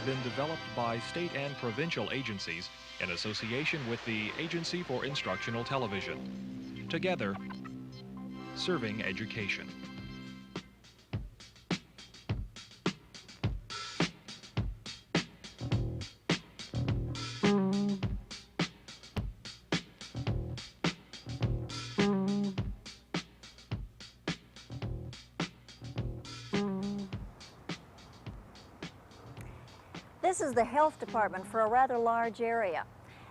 been developed by state and provincial agencies in association with the Agency for Instructional Television. Together, serving education. This is the health department for a rather large area.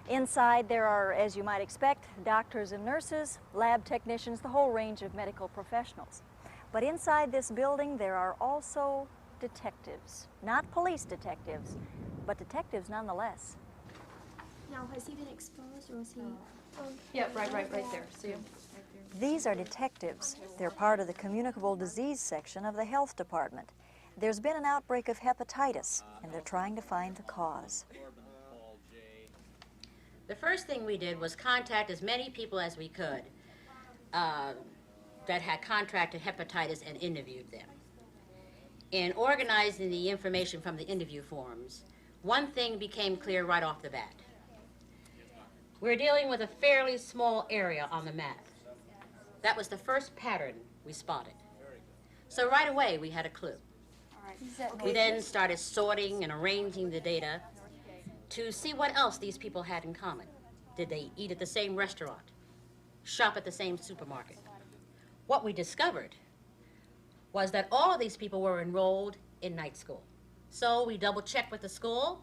Inside there are, as you might expect, doctors and nurses, lab technicians, the whole range of medical professionals. But inside this building there are also detectives. Not police detectives, but detectives nonetheless. Now, has he been exposed or was he... Yeah, right there. See him? These are detectives. They're part of the communicable disease section of the health department. There's been an outbreak of hepatitis, and they're trying to find the cause. The first thing we did was contact as many people as we could that had contracted hepatitis and interviewed them. In organizing the information from the interview forms, one thing became clear right off the bat. We're dealing with a fairly small area on the map. That was the first pattern we spotted. So right away we had a clue. We then started sorting and arranging the data to see what else these people had in common. Did they eat at the same restaurant? Shop at the same supermarket? What we discovered was that all of these people were enrolled in night school. So we double-checked with the school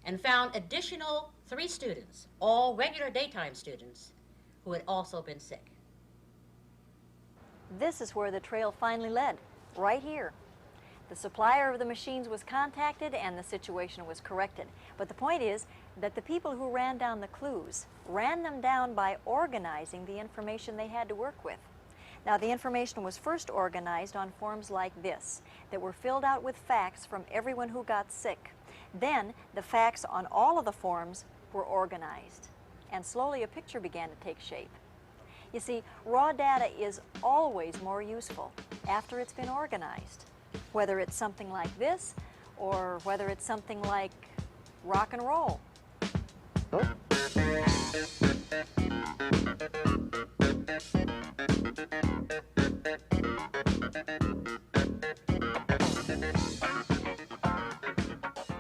and found additional 3 students, all regular daytime students, who had also been sick. This is where the trail finally led, right here. The supplier of the machines was contacted and the situation was corrected. But the point is that the people who ran down the clues ran them down by organizing the information they had to work with. Now, the information was first organized on forms like this that were filled out with facts from everyone who got sick. Then the facts on all of the forms were organized, and slowly a picture began to take shape. You see, raw data is always more useful after it's been organized. Whether it's something like this, or whether it's something like rock and roll.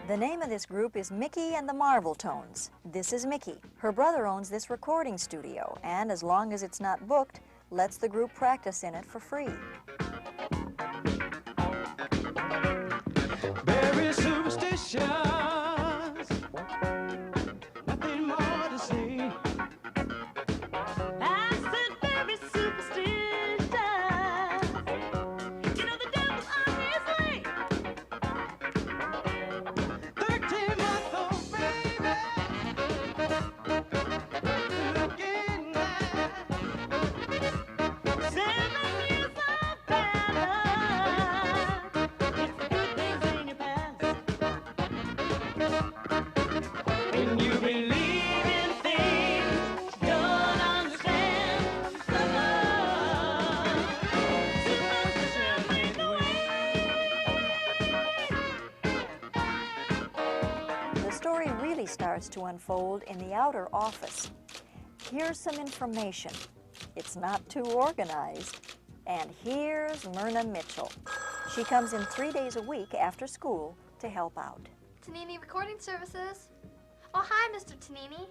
The name of this group is Mickey and the Marvel Tones. This is Mickey. Her brother owns this recording studio, and as long as it's not booked, lets the group practice in it for free. Very superstitious, nothing more to say. I said very superstitious, you know the devil's on his way. 13-month-old baby, looking at 7 years of better. When you believe in things you don't understand, superstition ain't the way. The story really starts to unfold in the outer office. Here's some information. It's not too organized. And here's Myrna Mitchell. She comes in 3 days a week after school to help out. Tanini Recording Services. Oh, hi, Mr. Tanini.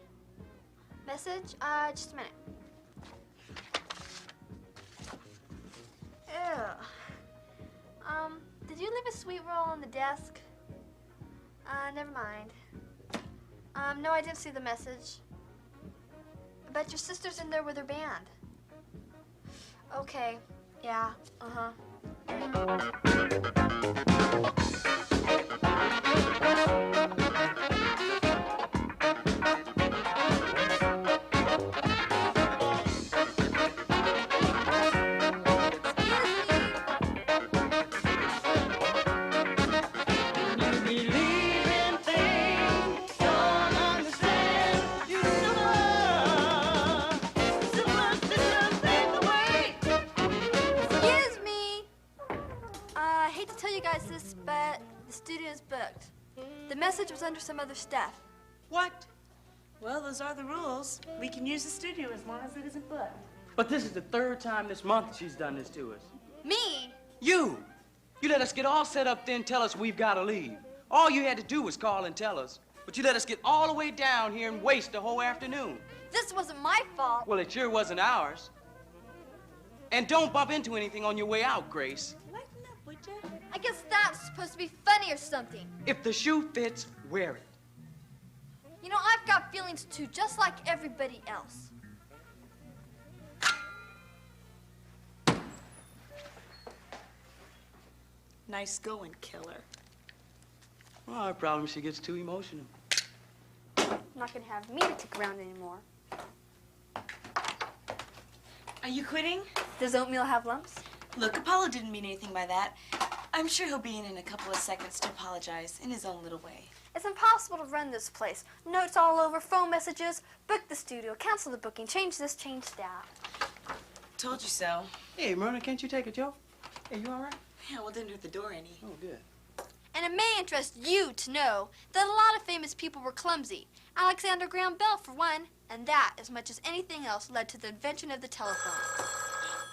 Message? Just a minute. Ew. Did you leave a sweet roll on the desk? Never mind. No, I didn't see the message. I bet your sister's in there with her band. Okay, yeah, I hate to tell you guys this, but the studio's booked. The message was under some other stuff. What? Well, those are the rules. We can use the studio as long as it isn't bugged. But this is the third time this month that she's done this to us. Me? You! You let us get all set up, then tell us we've got to leave. All you had to do was call and tell us. But you let us get all the way down here and waste the whole afternoon. This wasn't my fault. Well, it sure wasn't ours. And don't bump into anything on your way out, Grace. Lighten up, would you? I guess that's supposed to be funny or something. If the shoe fits, wear it. You know, I've got feelings too, just like everybody else. Nice going, killer. Well, our problem is she gets too emotional. I'm not gonna have me to kick around anymore. Are you quitting? Does oatmeal have lumps? Look, Apollo didn't mean anything by that. I'm sure he'll be in a couple of seconds to apologize in his own little way. It's impossible to run this place. Notes all over, phone messages, book the studio, cancel the booking, change this, change that. Told you so. Hey, Myrna, can't you take a joke? Hey, you all right? Yeah, well, didn't hurt the door any. Oh, good. And it may interest you to know that a lot of famous people were clumsy. Alexander Graham Bell, for one, and that, as much as anything else, led to the invention of the telephone.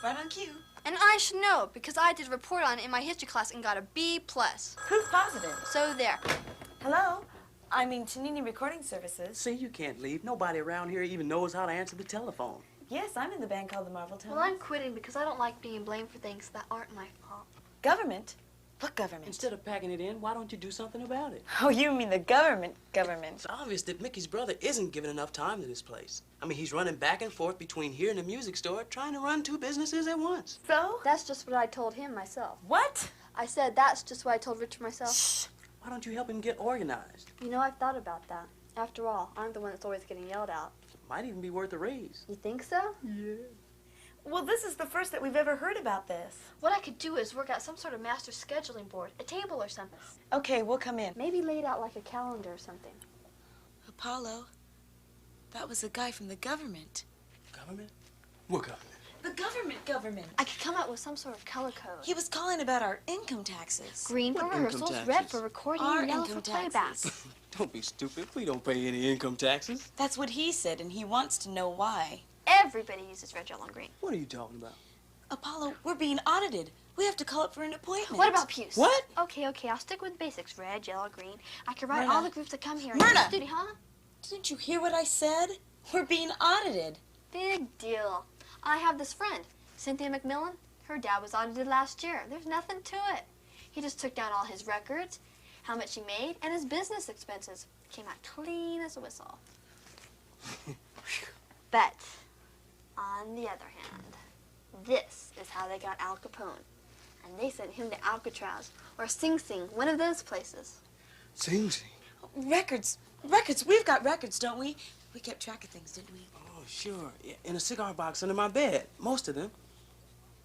Right on cue. And I should know, because I did a report on it in my history class and got a B+. Proof positive. So there. Hello? I mean, Chanini Recording Services. See, you can't leave. Nobody around here even knows how to answer the telephone. Yes, I'm in the band called the Marvel Tones. Well, I'm quitting because I don't like being blamed for things that aren't my fault. Government? What government? Instead of packing it in, why don't you do something about it? Oh, you mean the government? It's obvious that Mickey's brother isn't giving enough time to this place. I mean, he's running back and forth between here and the music store, trying to run two businesses at once. So? That's just what I told him myself. What? I said that's just what I told Richard myself. Shh. Why don't you help him get organized? You know, I've thought about that. After all, I'm the one that's always getting yelled at. Might even be worth a raise. You think so? Yeah. Well, this is the first that we've ever heard about this. What I could do is work out some sort of master scheduling board, a table or something. Okay, we'll come in. Maybe laid out like a calendar or something. Apollo, that was a guy from the government. Government? What government? The government. I could come up with some sort of color code. He was calling about our income taxes. Green for What income rehearsals, taxes? red for recording, Our and yellow income for playback. taxes. Don't be stupid. We don't pay any income taxes. That's what he said, and he wants to know why. Everybody uses red, yellow, and green. What are you talking about? Apollo, we're being audited. We have to call up for an appointment. What about Puce? What? Okay, I'll stick with the basics. Red, yellow, green. I could write Myrna. all the groups that come here in Myrna. the studio, huh? Didn't you hear what I said? We're being audited. Big deal. I have this friend, Cynthia McMillan. Her dad was audited last year. There's nothing to it. He just took down all his records, how much he made, and his business expenses. Came out clean as a whistle. But, on the other hand, this is how they got Al Capone. And they sent him to Alcatraz, or Sing Sing, one of those places. Sing Sing. Records. We've got records, don't we? We kept track of things, didn't we? Oh, sure. Yeah, in a cigar box under my bed. Most of them.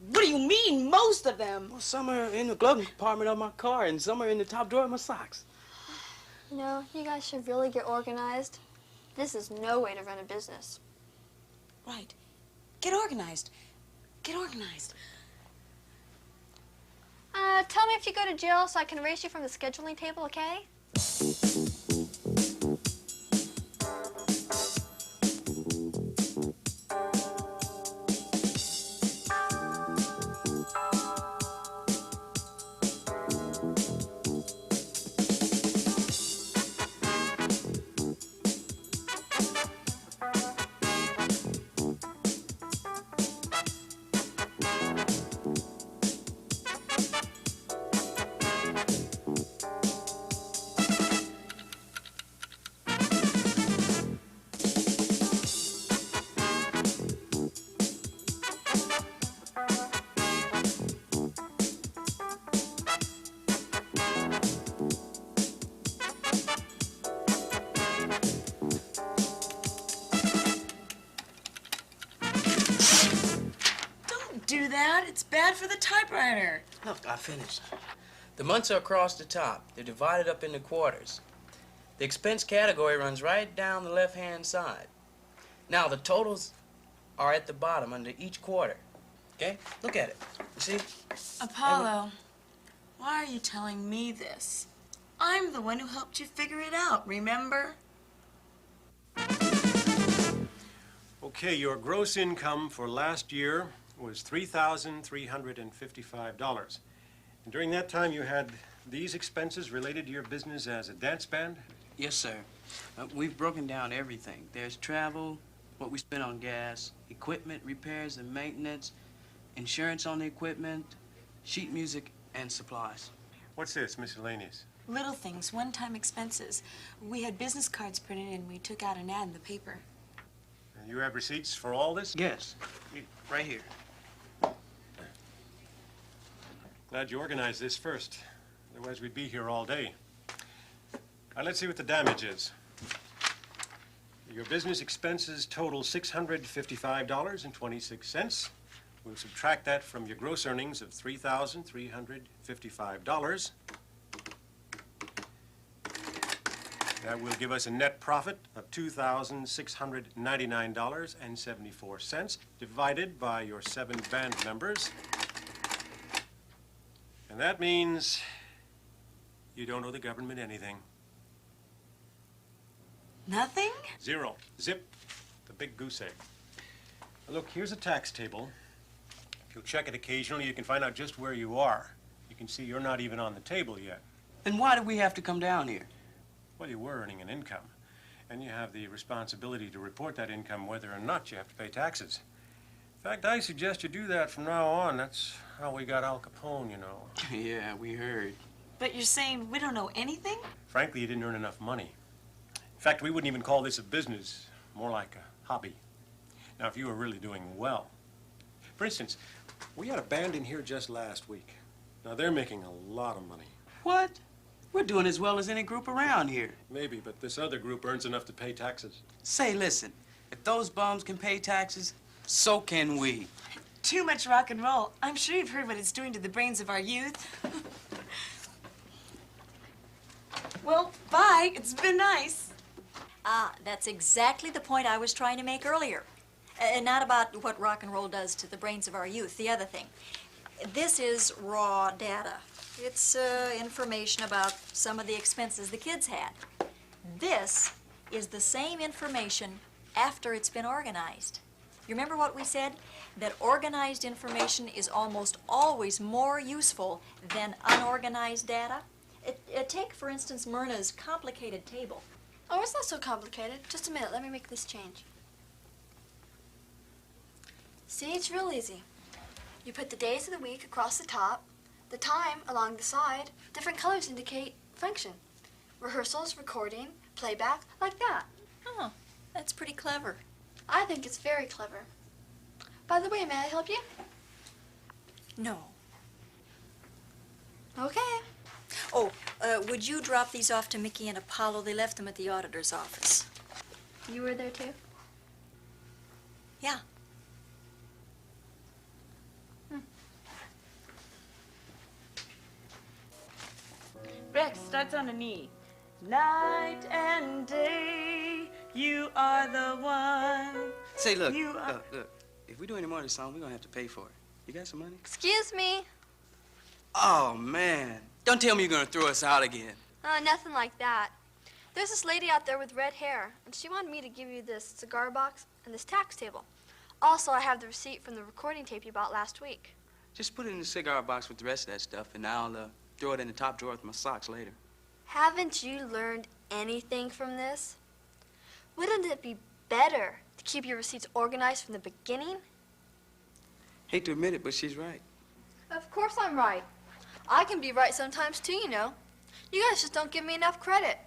What do you mean, most of them? Well, some are in the glove compartment of my car, and some are in the top drawer of my socks. No, you guys should really get organized. This is no way to run a business. Right. Get organized. Get organized. Tell me if you go to jail so I can erase you from the scheduling table, okay? Do that. It's bad for the typewriter. Look, I finished. The months are across the top. They're divided up into quarters. The expense category runs right down the left-hand side. Now, the totals are at the bottom under each quarter. Okay? Look at it. You see? Apollo, why are you telling me this? I'm the one who helped you figure it out, remember? Okay, your gross income for last year was $3,355. And during that time, you had these expenses related to your business as a dance band? Yes, sir. We've broken down everything. There's travel, what we spend on gas, equipment, repairs and maintenance, insurance on the equipment, sheet music, and supplies. What's this, miscellaneous? Little things, one-time expenses. We had business cards printed and we took out an ad in the paper. And you have receipts for all this? Yes, right here. Glad you organized this first. Otherwise, we'd be here all day. Now, let's see what the damage is. Your business expenses total $655.26. We'll subtract that from your gross earnings of $3,355. That will give us a net profit of $2,699.74, divided by your 7 band members. And that means you don't owe the government anything. Nothing? Zero. Zip. The big goose egg. Now look, here's a tax table. If you'll check it occasionally, you can find out just where you are. You can see you're not even on the table yet. Then why do we have to come down here? Well, you were earning an income, and you have the responsibility to report that income whether or not you have to pay taxes. In fact, I suggest you do that from now on. That's how we got Al Capone, you know. Yeah, we heard. But you're saying we don't know anything? Frankly, you didn't earn enough money. In fact, we wouldn't even call this a business, more like a hobby. Now, if you were really doing well. For instance, we had a band in here just last week. Now, they're making a lot of money. What? We're doing as well as any group around here. Maybe, but this other group earns enough to pay taxes. Say, listen, if those bums can pay taxes, so can we. Too much rock and roll. I'm sure you've heard what it's doing to the brains of our youth. Well, bye. It's been nice. That's exactly the point I was trying to make earlier. Not about what rock and roll does to the brains of our youth, the other thing. This is raw data. It's information about some of the expenses the kids had. This is the same information after it's been organized. You remember what we said? That organized information is almost always more useful than unorganized data. Take, for instance, Myrna's complicated table. Oh, it's not so complicated. Just a minute, let me make this change. See, it's real easy. You put the days of the week across the top, the time along the side. Different colors indicate function. Rehearsals, recording, playback, like that. Oh, that's pretty clever. I think it's very clever. By the way, may I help you? No. Okay. Oh, would you drop these off to Mickey and Apollo? They left them at the auditor's office. You were there too? Yeah. Rex starts on a knee. Night and day, you are the one. Say, look, You are- look. If we do any more of this song, we're gonna have to pay for it. You got some money? Excuse me. Oh, man. Don't tell me you're gonna throw us out again. Nothing like that. There's this lady out there with red hair, and she wanted me to give you this cigar box and this tax table. Also, I have the receipt from the recording tape you bought last week. Just put it in the cigar box with the rest of that stuff, and I'll throw it in the top drawer with my socks later. Haven't you learned anything from this? Wouldn't it be better to keep your receipts organized from the beginning? Hate to admit it, but she's right. Of course I'm right. I can be right sometimes too, you know. You guys just don't give me enough credit.